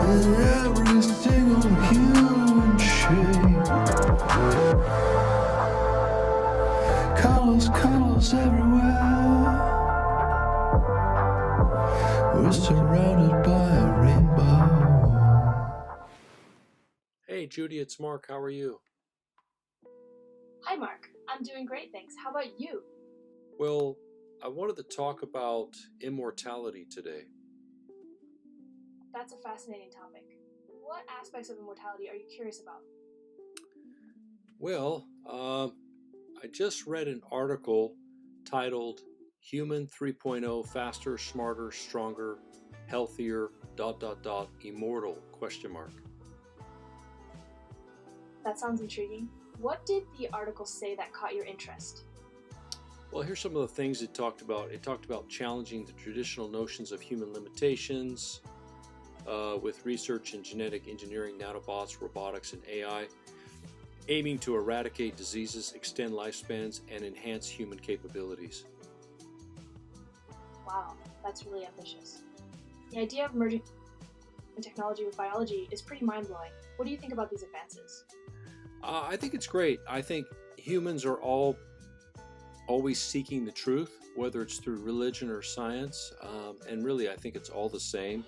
in every single human shape. Colors, colors everywhere. We're surrounded by a rainbow. Hey Judy, it's Mark. How are you? Hi, Mark. I'm doing great, thanks. How about you? Well, I wanted to talk about immortality today. That's a fascinating topic. What aspects of immortality are you curious about? Well, I just read an article titled Human 3.0 Faster, Smarter, Stronger, Healthier, Immortal, question mark. That sounds intriguing. What did the article say that caught your interest? Well, here's some of the things it talked about. It talked about challenging the traditional notions of human limitations with research in genetic engineering, nanobots, robotics, and AI, aiming to eradicate diseases, extend lifespans, and enhance human capabilities. Wow, that's really ambitious. The idea of merging technology with biology is pretty mind-blowing. What do you think about these advances? I think it's great. I think humans are all always seeking the truth, whether it's through religion or science, and really I think it's all the same.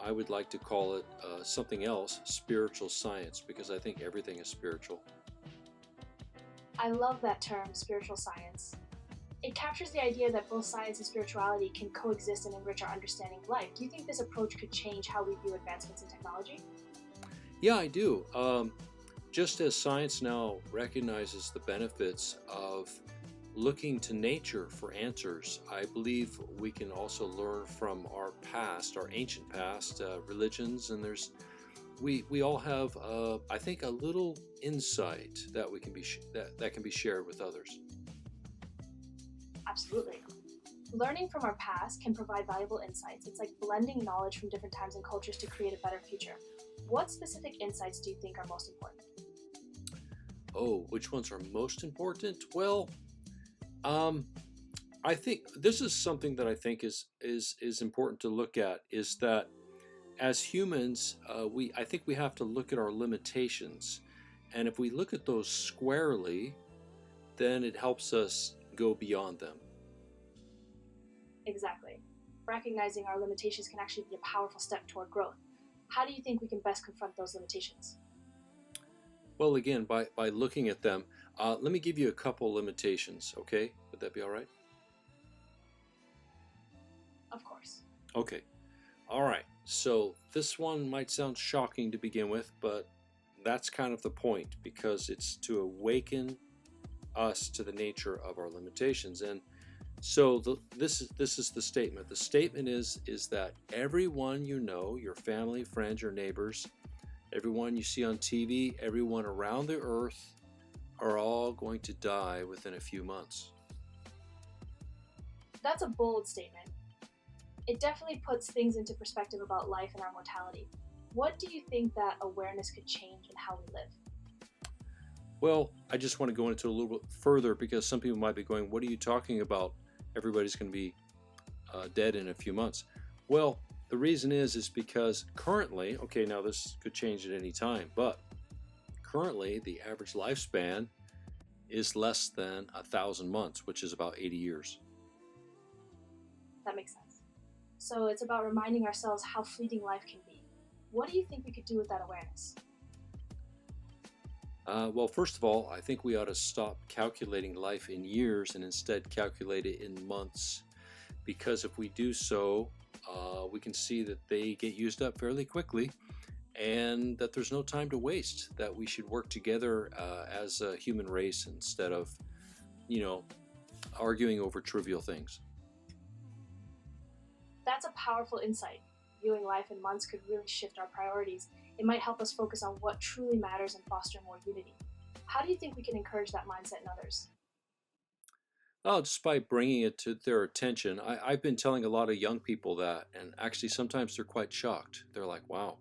I would like to call it something else, spiritual science, because I think everything is spiritual. I love that term, spiritual science. It captures the idea that both science and spirituality can coexist and enrich our understanding of life. Do you think this approach could change how we view advancements in technology? Yeah, I do. Just as science now recognizes the benefits of looking to nature for answers, I believe we can also learn from our past, our ancient past, religions, and we all have, I think, a little insight that we can be that can be shared with others. Absolutely. Learning from our past can provide valuable insights. It's like blending knowledge from different times and cultures to create a better future. What specific insights do you think are most important? Oh, which ones are most important? Well, I think this is something that I think is important to look at. Is that as humans, I think we have to look at our limitations, and if we look at those squarely, then it helps us go beyond them. Exactly. Recognizing our limitations can actually be a powerful step toward growth. How do you think we can best confront those limitations? Well, again, by looking at them, let me give you a couple limitations. Okay, would that be all right? Of course. Okay. All right. So this one might sound shocking to begin with, but that's kind of the point, because it's to awaken us to the nature of our limitations. And so this is the statement. The statement is that everyone you know, your family, friends, your neighbors, everyone you see on TV, everyone around the earth are all going to die within a few months. That's a bold statement. It definitely puts things into perspective about life and our mortality. What do you think that awareness could change in how we live? Well, I just want to go into a little bit further, because some people might be going, what are you talking about? Everybody's going to be dead in a few months. Well, the reason is because currently, okay, now this could change at any time, but currently the average lifespan is less than 1,000 months, which is about 80 years. That makes sense. So it's about reminding ourselves how fleeting life can be. What do you think we could do with that awareness? Well, first of all, I think we ought to stop calculating life in years and instead calculate it in months, because if we do so, we can see that they get used up fairly quickly, and that there's no time to waste, that we should work together as a human race instead of, arguing over trivial things. That's a powerful insight. Viewing life in months could really shift our priorities. It might help us focus on what truly matters and foster more unity. How do you think we can encourage that mindset in others? Oh, just by bringing it to their attention. I've been telling a lot of young people that, and actually sometimes they're quite shocked. They're like, wow.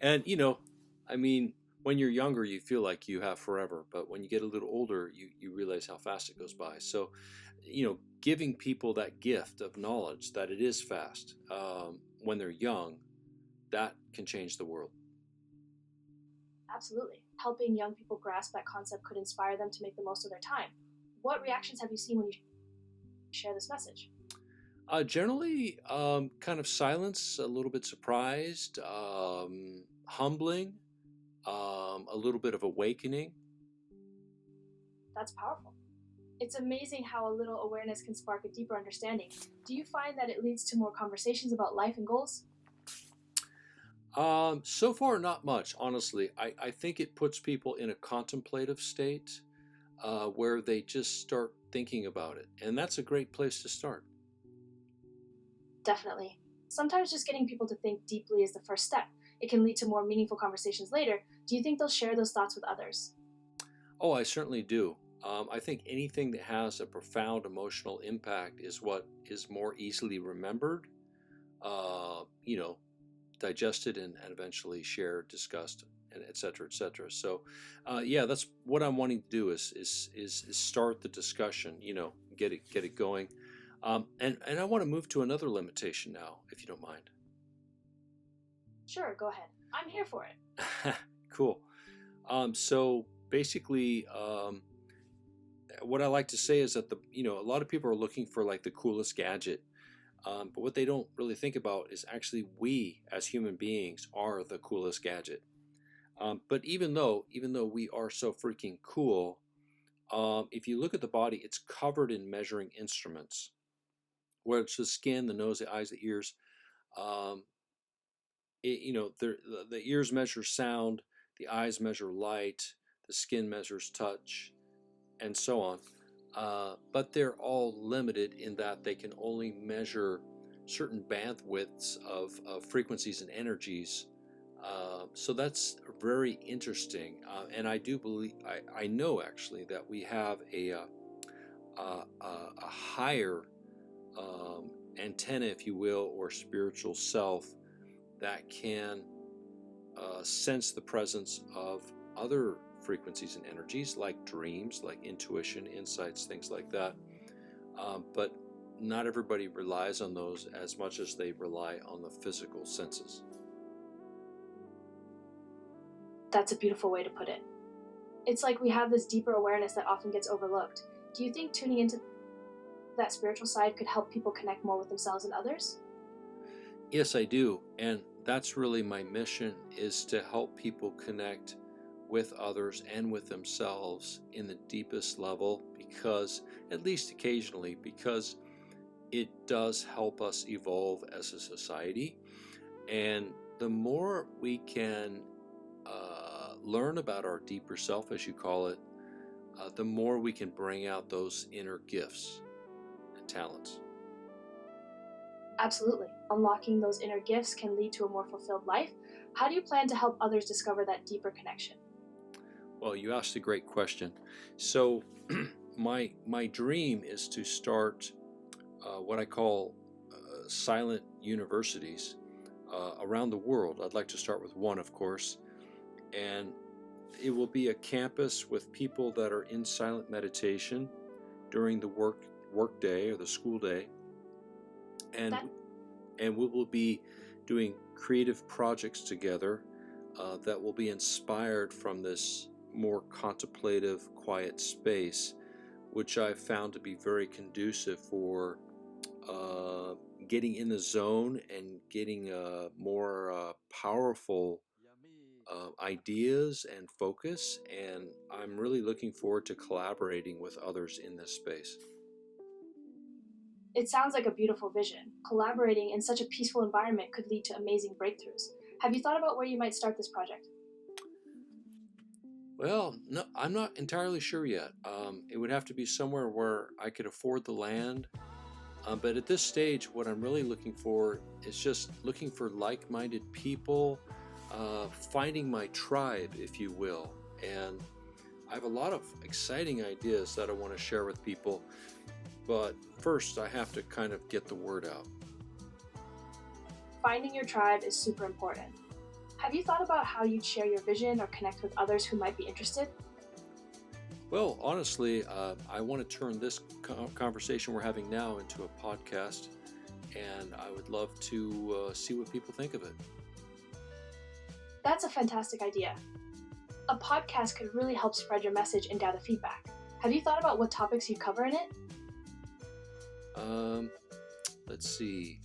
And, I mean, when you're younger, you feel like you have forever, but when you get a little older, you realize how fast it goes by. So, giving people that gift of knowledge that it is fast, when they're young, that can change the world. Absolutely. Helping young people grasp that concept could inspire them to make the most of their time. What reactions have you seen when you share this message? Generally, kind of silence, a little bit surprised, humbling, a little bit of awakening. That's powerful. It's amazing how a little awareness can spark a deeper understanding. Do you find that it leads to more conversations about life and goals? So far, not much, honestly. I think it puts people in a contemplative state where they just start thinking about it. And that's a great place to start. Definitely. Sometimes just getting people to think deeply is the first step. It can lead to more meaningful conversations later. Do you think they'll share those thoughts with others? Oh, I certainly do. I think anything that has a profound emotional impact is what is more easily remembered, you know, digested and eventually shared, discussed, and et cetera, et cetera. So, yeah, that's what I'm wanting to do is start the discussion. Get it going, and I want to move to another limitation now, if you don't mind. Sure, go ahead. I'm here for it. Cool. So basically, what I like to say is that a lot of people are looking for like the coolest gadget. But what they don't really think about is actually we as human beings are the coolest gadget. But even though we are so freaking cool, if you look at the body, it's covered in measuring instruments, where it's the skin, the nose, the eyes, the ears. Um, the ears measure sound, the eyes measure light, the skin measures touch, and so on. But they're all limited in that they can only measure certain bandwidths of frequencies and energies. So that's very interesting. And I do believe, I know actually that we have a higher antenna, if you will, or spiritual self that can sense the presence of other frequencies and energies like dreams, like intuition, insights, things like that. But not everybody relies on those as much as they rely on the physical senses. That's a beautiful way to put it. It's like we have this deeper awareness that often gets overlooked. Do you think tuning into that spiritual side could help people connect more with themselves and others? Yes, I do. And that's really my mission, is to help people connect with others and with themselves in the deepest level, because, at least occasionally, because it does help us evolve as a society. And the more we can learn about our deeper self, as you call it, the more we can bring out those inner gifts and talents. Absolutely. Unlocking those inner gifts can lead to a more fulfilled life. How do you plan to help others discover that deeper connection? Well, you asked a great question. So, my dream is to start what I call silent universities around the world. I'd like to start with one, of course, and it will be a campus with people that are in silent meditation during the work day or the school day, and That and we will be doing creative projects together that will be inspired from this more contemplative, quiet space, which I've found to be very conducive for getting in the zone and getting more powerful ideas and focus. And I'm really looking forward to collaborating with others in this space. It sounds like a beautiful vision. Collaborating in such a peaceful environment could lead to amazing breakthroughs. Have you thought about where you might start this project? Well, no, I'm not entirely sure yet. It would have to be somewhere where I could afford the land. But at this stage, what I'm really looking for is just looking for like-minded people, finding my tribe, if you will. And I have a lot of exciting ideas that I want to share with people. But first, I have to kind of get the word out. Finding your tribe is super important. Have you thought about how you'd share your vision or connect with others who might be interested? Well, honestly, I want to turn this conversation we're having now into a podcast. and I would love to see what people think of it. That's a fantastic idea. A podcast could really help spread your message and gather feedback. Have you thought about what topics you'd cover in it? Let's see.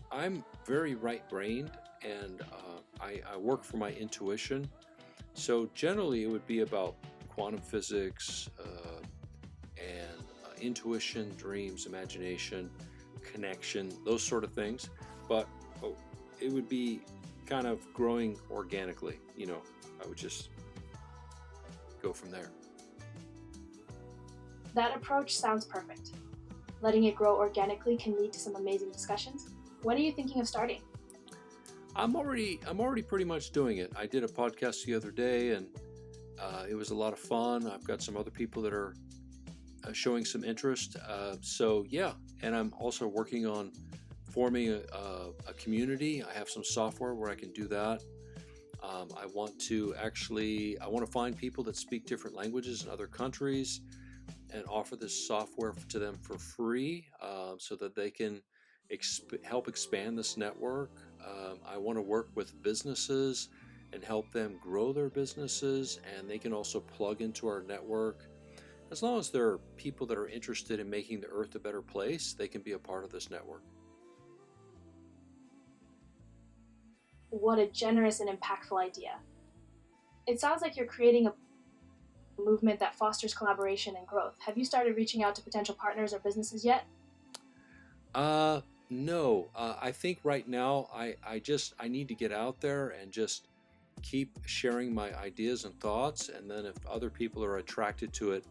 I'm very right-brained, and I work for my intuition. So generally, it would be about quantum physics and intuition, dreams, imagination, connection, those sort of things. But it would be kind of growing organically. I would just go from there. That approach sounds perfect. Letting it grow organically can lead to some amazing discussions. When are you thinking of starting? I'm already pretty much doing it. I did a podcast the other day, and it was a lot of fun. I've got some other people that are showing some interest. So yeah, and I'm also working on forming a community. I have some software where I can do that. I want to find people that speak different languages in other countries and offer this software to them for free, so that they can help expand this network. I want to work with businesses and help them grow their businesses, and they can also plug into our network. As long as there are people that are interested in making the earth a better place, they can be a part of this network. What a generous and impactful idea. It sounds like you're creating a movement that fosters collaboration and growth. Have you started reaching out to potential partners or businesses yet? No. I think right now I need to get out there and just keep sharing my ideas and thoughts, and then if other people are attracted to it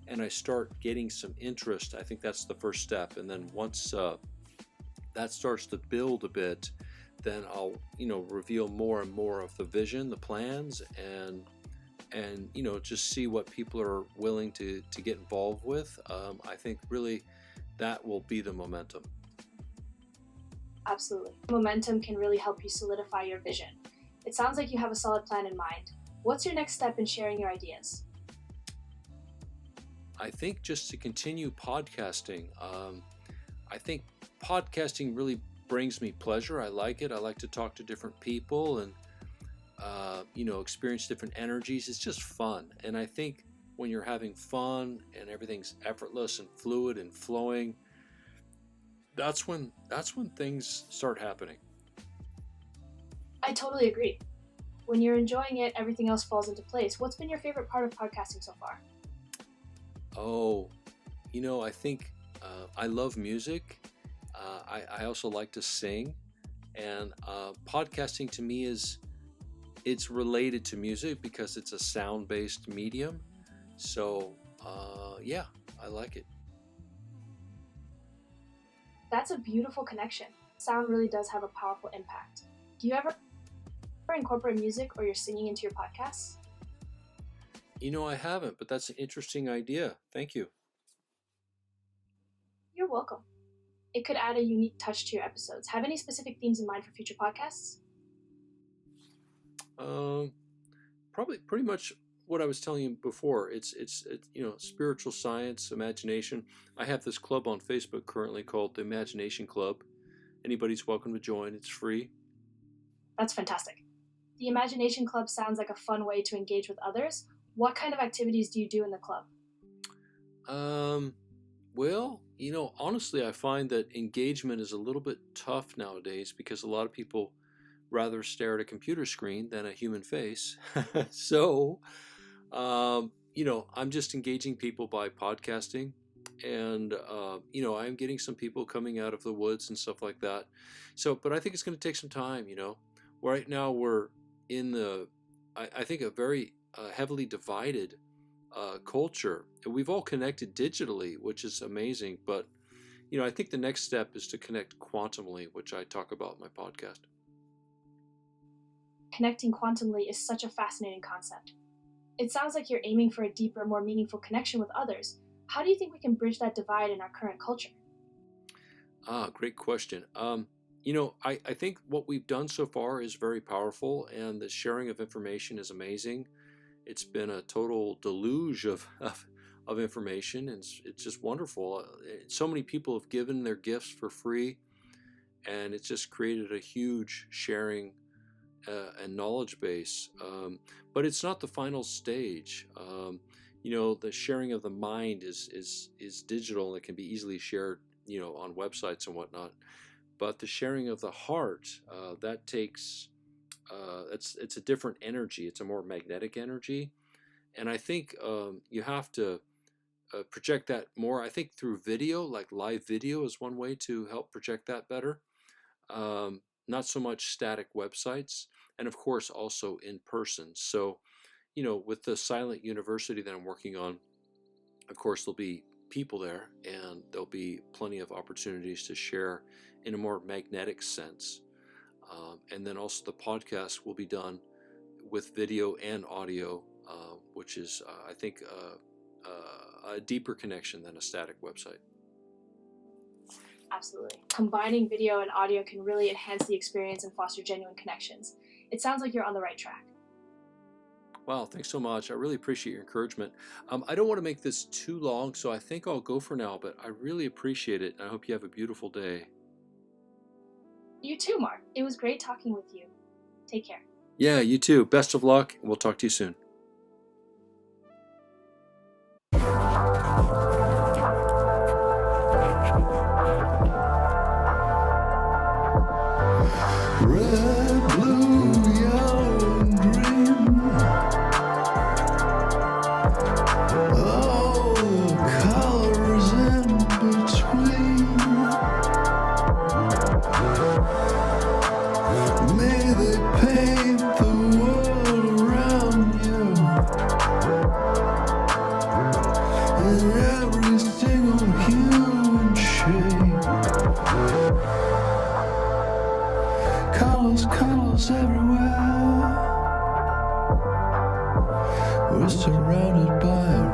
and I start getting some interest, I think that's the first step. And then once that starts to build a bit, then I'll reveal more and more of the vision, the plans, and just see what people are willing to get involved with. I think really that will be the momentum. Absolutely. Momentum can really help you solidify your vision. It sounds like you have a solid plan in mind. What's your next step in sharing your ideas? I think just to continue podcasting. I think podcasting really brings me pleasure. I like it. I like to talk to different people and experience different energies. It's just fun. And I think when you're having fun and everything's effortless and fluid and flowing, that's when things start happening. I totally agree. When you're enjoying it, everything else falls into place. What's been your favorite part of podcasting so far? Oh, I think I love music. I also like to sing, and podcasting to me it's related to music because it's a sound-based medium. So yeah, I like it. That's a beautiful connection. Sound really does have a powerful impact. Do you ever incorporate music or your singing into your podcasts? I haven't, but that's an interesting idea. Thank you. You're welcome. It could add a unique touch to your episodes. Have any specific themes in mind for future podcasts? Probably pretty much what I was telling you before. It's spiritual science, imagination. I have this club on Facebook currently called the Imagination Club. Anybody's welcome to join. It's free. That's fantastic. The Imagination Club sounds like a fun way to engage with others. What kind of activities do you do in the club? Well, honestly, I find that engagement is a little bit tough nowadays because a lot of people rather stare at a computer screen than a human face. So, I'm just engaging people by podcasting, and I'm getting some people coming out of the woods and stuff like that. So, but I think it's going to take some time. Right now we're in I think a very heavily divided culture. We've all connected digitally, which is amazing, but I think the next step is to connect quantumly, which I talk about in my podcast. Connecting quantumly is such a fascinating concept. It sounds like you're aiming for a deeper, more meaningful connection with others. How do you think we can bridge that divide in our current culture? Great question. I think what we've done so far is very powerful, and the sharing of information is amazing. It's been a total deluge of of information, and it's just wonderful. So many people have given their gifts for free, and it's just created a huge sharing and knowledge base. But it's not the final stage. The sharing of the mind is digital, and it can be easily shared, on websites and whatnot. But the sharing of the heart, that takes, it's a different energy. It's a more magnetic energy, and I think you have to project that more. I think through video, like live video, is one way to help project that better. Not so much static websites, and of course also in person. So, with the silent university that I'm working on, of course there'll be people there, and there'll be plenty of opportunities to share in a more magnetic sense. And then also the podcast will be done with video and audio, which is, I think, a deeper connection than a static website. Absolutely. Combining video and audio can really enhance the experience and foster genuine connections. It sounds like you're on the right track. Wow, thanks so much. I really appreciate your encouragement. I don't want to make this too long, so I think I'll go for now, but I really appreciate it. I hope you have a beautiful day. You too, Mark. It was great talking with you. Take care. Yeah, you too. Best of luck, and we'll talk to you soon. Red, blue, yellow, and green. All the colors in between. May they paint the world around you in every single hue and shade. Colors, colors everywhere. We're surrounded by